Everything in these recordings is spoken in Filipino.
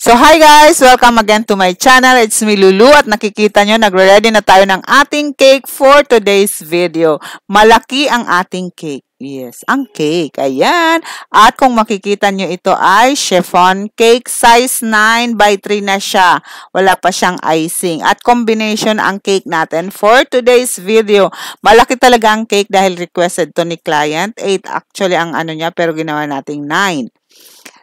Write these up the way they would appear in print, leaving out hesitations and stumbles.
So hi guys! Welcome again to my channel. It's me Lulu at nakikita nyo nagre-ready na tayo ng ating cake for today's video. Malaki ang ating cake. Yes, ang cake. Ayan. At kung makikita nyo ito ay chiffon cake. Size 9 by 3 na siya. Wala pa siyang icing. At combination ang cake natin for today's video. Malaki talaga ang cake dahil requested to ni client. 8 actually ang ano niya pero ginawa nating 9.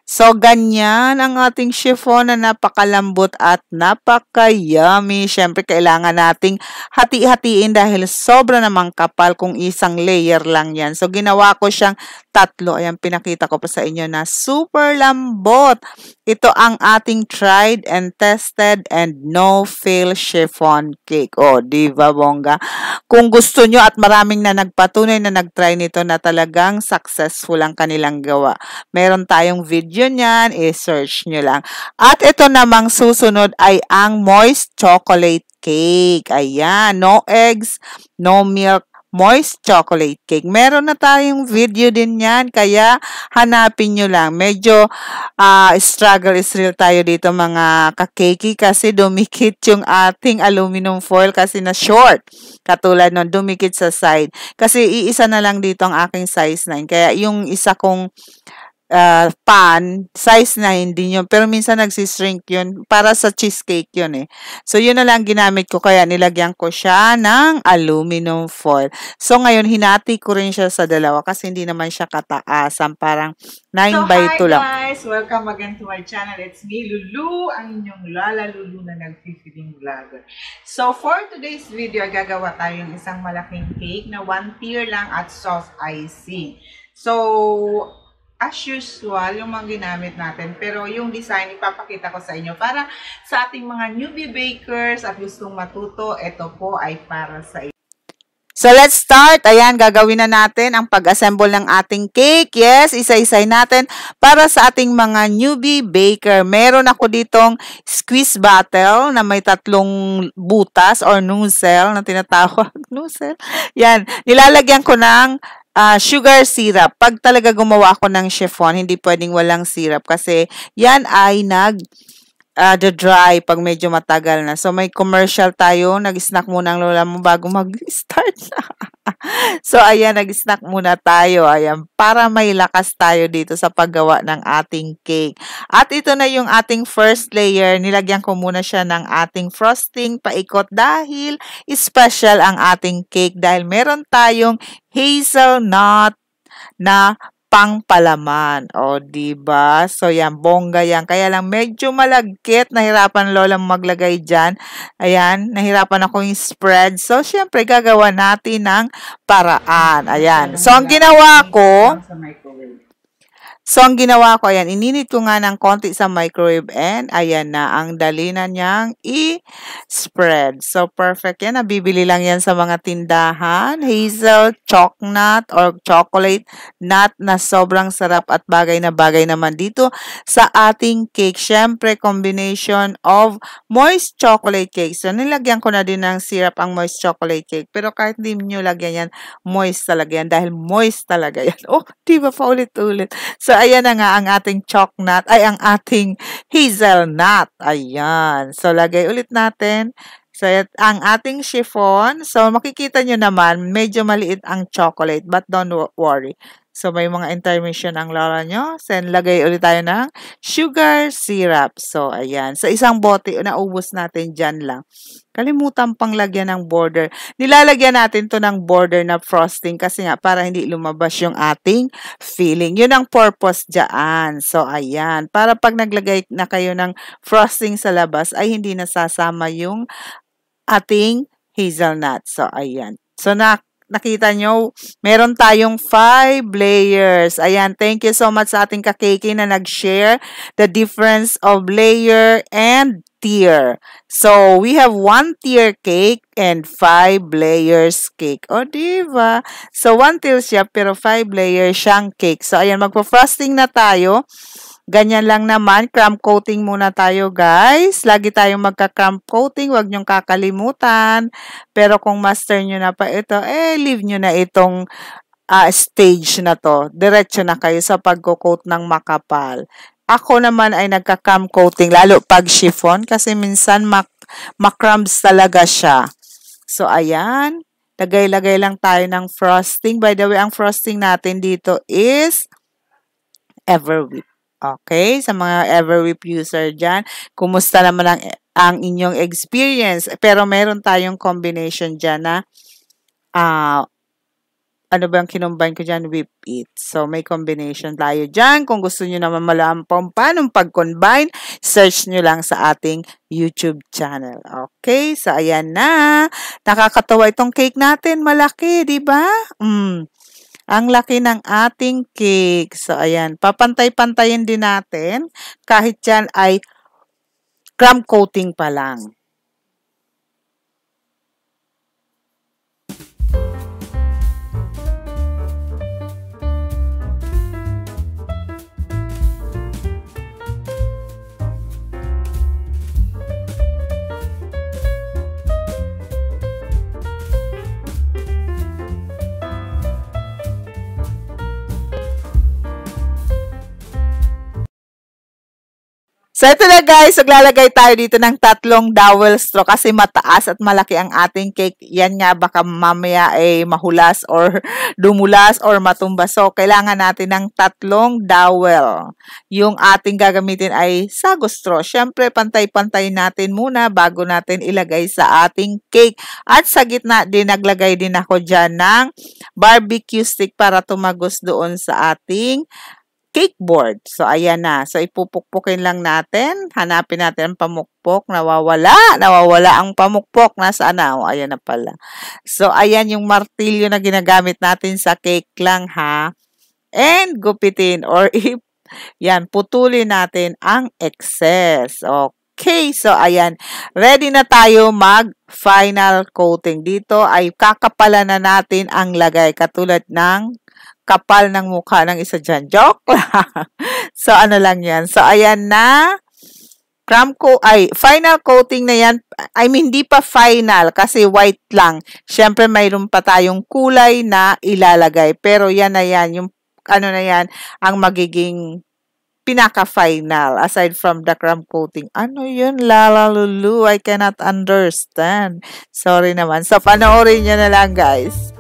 So, ganyan ang ating chiffon na napakalambot at napaka-yummy. Siyempre, kailangan nating hati-hatiin dahil sobra namang kapal kung isang layer lang yan. So, ginawa ko siyang 3. Ayan, pinakita ko pa sa inyo na super lambot. Ito ang ating tried and tested and no-fail chiffon cake. Oh, diba, bongga? Kung gusto nyo at maraming na nagpatunay na nag-try nito na talagang successful ang kanilang gawa. Meron tayong video niyan, i-search nyo lang. At ito namang susunod ay ang moist chocolate cake. Ayan, no eggs, no milk, moist chocolate cake. Meron na tayong video din yan, kaya hanapin nyo lang. Medyo struggle is real tayo dito mga kakeki kasi dumikit yung ating aluminum foil kasi na short. Katulad nun, dumikit sa side. Kasi iisa na lang dito ang aking size 9. Kaya yung isa kong pan, size 9 din yun. Pero minsan nagsishrink yun. Para sa cheesecake yun eh. So, yun na lang ginamit ko. Kaya nilagyan ko siya ng aluminum foil. So, ngayon, hinati ko rin siya sa dalawa kasi hindi naman siya kataasan. Parang 9 by 2 lang. So, hi guys! Welcome again to my channel. It's me, Lulu, ang inyong Lala Lulu na nag-feeling vlogger. So, for today's video, gagawa tayo ng isang malaking cake na 1 tier lang at soft icing. So, as usual, yung mga ginamit natin. Pero yung design, ipapakita ko sa inyo para sa ating mga newbie bakers at gustong matuto, ito po ay para sa inyo. So, let's start. Ayan, gagawin na natin ang pag-assemble ng ating cake. Yes, isa-isay natin para sa ating mga newbie baker. Meron ako ditong squeeze bottle na may 3 butas or nozzle na tinatawag. Nozzle? Yan, nilalagyan ko ng sugar syrup. Pag talaga gumawa ako ng chiffon, hindi pwedeng walang syrup kasi yan ay dry pag medyo matagal na. So, may commercial tayo. Nag-snack muna ang lola mo bago mag-start na. So, ayan, nag-snack muna tayo. Ayan, para may lakas tayo dito sa paggawa ng ating cake. At ito na yung ating first layer. Nilagyan ko muna siya ng ating frosting paikot dahil special ang ating cake dahil meron tayong hazelnut na pangpalaman. O, diba? So, yan, bongga yan. Kaya lang, medyo malagkit. Nahirapan lola maglagay dyan. Ayan, nahirapan ako yung spread. So, syempre, gagawa natin ng paraan. Ayan. So, ang ginawa ko, ayan, ininit ko nga ng konti sa microwave and ayan na, ang dali na niyang i-spread. So, perfect yan. Nabibili lang yan sa mga tindahan. Hazel, chocolate or chocolate nut na sobrang sarap at bagay na bagay naman dito sa ating cake. Siyempre, combination of moist chocolate cake. So, nilagyan ko na din ng syrup ang moist chocolate cake. Pero kahit hindi nyo lagyan yan, moist talaga yan dahil moist talaga yan. Oh, diba pa ulit-ulit? So, ayan na nga ang ating chocolate, ay ang ating hazelnut. Ayan. So, lagay ulit natin. So, ang ating chiffon. So, makikita nyo naman, medyo maliit ang chocolate. But don't worry. So, may mga intermission ang lola nyo. So, lagay ulit tayo ng sugar syrup. So, ayan. So, isang bote, naubos natin dyan lang. Kalimutan pang lagyan ng border. Nilalagyan natin to ng border na frosting kasi nga para hindi lumabas yung ating filling. Yun ang purpose dyan. So, ayan. Para pag naglagay na kayo ng frosting sa labas ay hindi nasasama yung ating hazelnut. So, ayan. So, nakita nyo, meron tayong 5 layers. Ayan, thank you so much sa ating kakeki na nag-share the difference of layer and tier. So, we have 1 tier cake and 5 layers cake. O, diba? So, 1 tier siya pero 5 layers siyang cake. So, ayan, magpo-frosting na tayo. Ganyan lang naman, crumb coating muna tayo guys. Lagi tayong magka-crumb coating, huwag nyong kakalimutan. Pero kung master nyo na pa ito, leave nyo na itong stage na to. Diretso na kayo sa pagko-coat ng makapal. Ako naman ay nagka-crumb coating, lalo pag chiffon kasi minsan makrumbs talaga siya. So, ayan. Lagay-lagay lang tayo ng frosting. By the way, ang frosting natin dito is Everwhip. Okay? Sa mga Everwhip user dyan, kumusta naman ang inyong experience? Pero meron tayong combination dyan na ano ba ang kinumbine ko dyan? Whip it. So, may combination tayo dyan. Kung gusto nyo naman malaman paano pag-combine, search nyo lang sa ating YouTube channel. Okay? So, ayan na. Nakakatawa itong cake natin. Malaki, di ba? Ang laki ng ating cake. So, ayan. Papantay-pantayin din natin. Kahit yan ay crumb coating pa lang. So, ito na guys, maglalagay tayo dito ng 3 dowel straw kasi mataas at malaki ang ating cake. Yan nga, baka mamaya ay mahulas or dumulas or matumba. So, kailangan natin ng 3 dowel. Yung ating gagamitin ay sago straw. Siyempre, pantay-pantay natin muna bago natin ilagay sa ating cake. At sa gitna din, naglagay din ako dyan ng barbecue stick para tumagos doon sa ating cake board. So, ayan na. So, ipupukpukin lang natin. Hanapin natin ang pamukpok. Nawawala ang pamukpok. Nasaan na? O, ayan na pala. So, ayan yung martilyo na ginagamit natin sa cake lang, ha? And, gupitin or yan, putulin natin ang excess. Okay. So, ayan. Ready na tayo mag-final coating. Dito ay kakapalan na natin ang lagay. Katulad ng kapal ng mukha ng isa dyan. Joke lang. So, ano lang yan. So, ayan na. Final coating na yan. I mean, hindi pa final kasi white lang. Siyempre, mayroon pa tayong kulay na ilalagay. Pero yan na yan. Yung ano na yan, ang magiging pinaka-final aside from the crumb coating. Ano yun, Lala Lulu? I cannot understand. Sorry naman. So, panoorin nyo na lang, guys.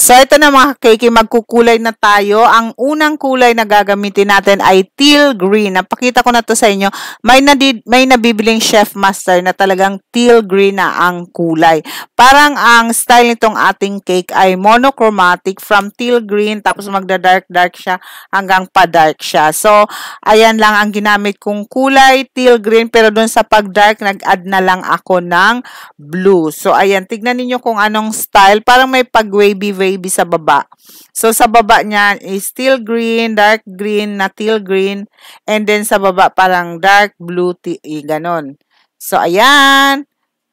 So, ito na mga kake, magkukulay na tayo. Ang unang kulay na gagamitin natin ay teal green. Napakita ko na to sa inyo. May nabibiling Chef Master na talagang teal green na ang kulay. Parang ang style nitong ating cake ay monochromatic from teal green tapos magda-dark-dark siya hanggang pa-dark siya. So, ayan lang ang ginamit kong kulay, teal green. Pero dun sa pag-dark, nag-add na lang ako ng blue. So, ayan. Tignan niyo kung anong style. Parang may pag-wavy sa baba. So, sa baba niya is teal green, dark green, na teal green, and then sa baba parang dark blue, ganon. So, ayan.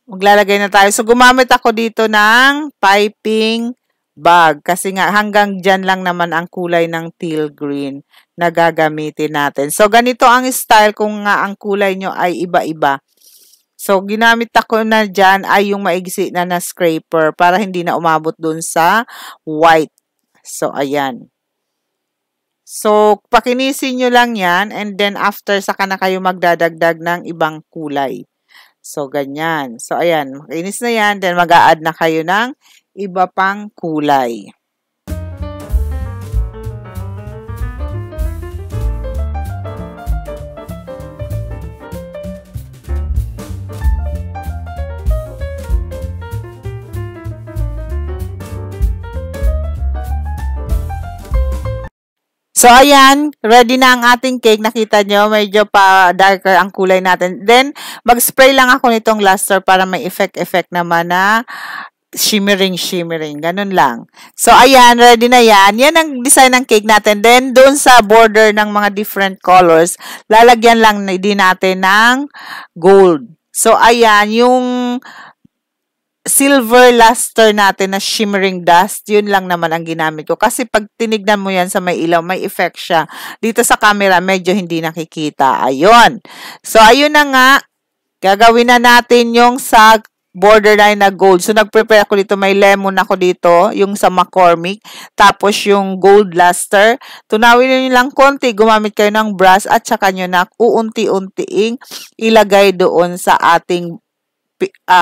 Maglalagay na tayo. So, gumamit ako dito ng piping bag kasi nga hanggang dyan lang naman ang kulay ng teal green na gagamitin natin. So, ganito ang style kung nga ang kulay nyo ay iba-iba. So, ginamit ako na dyan ay yung maigsi na scraper para hindi na umabot dun sa white. So, ayan. So, pakinisin nyo lang yan and then after saka na kayo magdadagdag ng ibang kulay. So, ganyan. So, ayan. Makinis na yan. Then, mag-a-add na kayo ng iba pang kulay. So, ayan, ready na ang ating cake. Nakita nyo, medyo pa darker ang kulay natin. Then, mag-spray lang ako nitong luster para may effect naman na shimmering. Ganun lang. So, ayan, ready na yan. Yan ang design ng cake natin. Then, doon sa border ng mga different colors, lalagyan lang din natin ng gold. So, ayan, yung silver luster natin na shimmering dust, yun lang naman ang ginamit ko. Kasi pag tinignan mo yan sa may ilaw, may effect siya. Dito sa camera, medyo hindi nakikita. Ayun. So, ayun na nga. Gagawin na natin yung sa borderline na gold. So, nag-prepare ako dito. May lemon ako dito, yung sa McCormick. Tapos, yung gold luster. Tunawin nyo lang konti. Gumamit kayo ng brush at saka nyo na uunti-untiing ilagay doon sa ating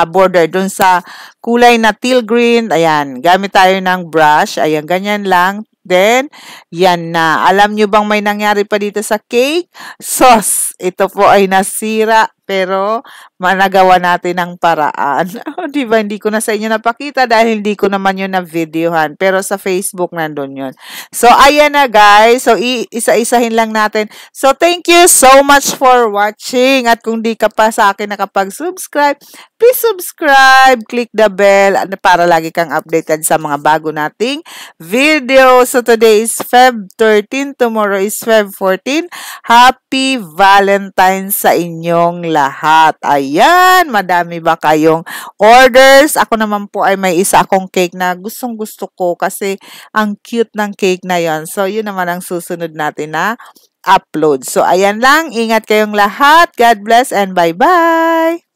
border. Doon sa kulay na teal green. Ayan. Gamit tayo ng brush. Ayan. Ganyan lang. Then, yan na. Alam nyo bang may nangyari pa dito sa cake? Sauce. Ito po ay nasira. Pero, managawa natin ng paraan. Diba? Hindi ko na sa inyo napakita dahil hindi ko naman yun na-videohan. Pero sa Facebook nandun yun. So, ayan na guys. So, isa-isahin lang natin. So, thank you so much for watching. At kung di ka pa sa akin nakapag-subscribe, please subscribe. Click the bell para lagi kang updated sa mga bago nating video. So, today is Feb 13. Tomorrow is Feb 14. Happy Valentine's sa inyong lahat. Ayan, madami ba kayong orders? Ako naman po ay may isa akong cake na gustong-gusto ko kasi ang cute ng cake na yon. So, yun naman ang susunod natin na upload. So, ayan lang. Ingat kayong lahat. God bless and bye-bye!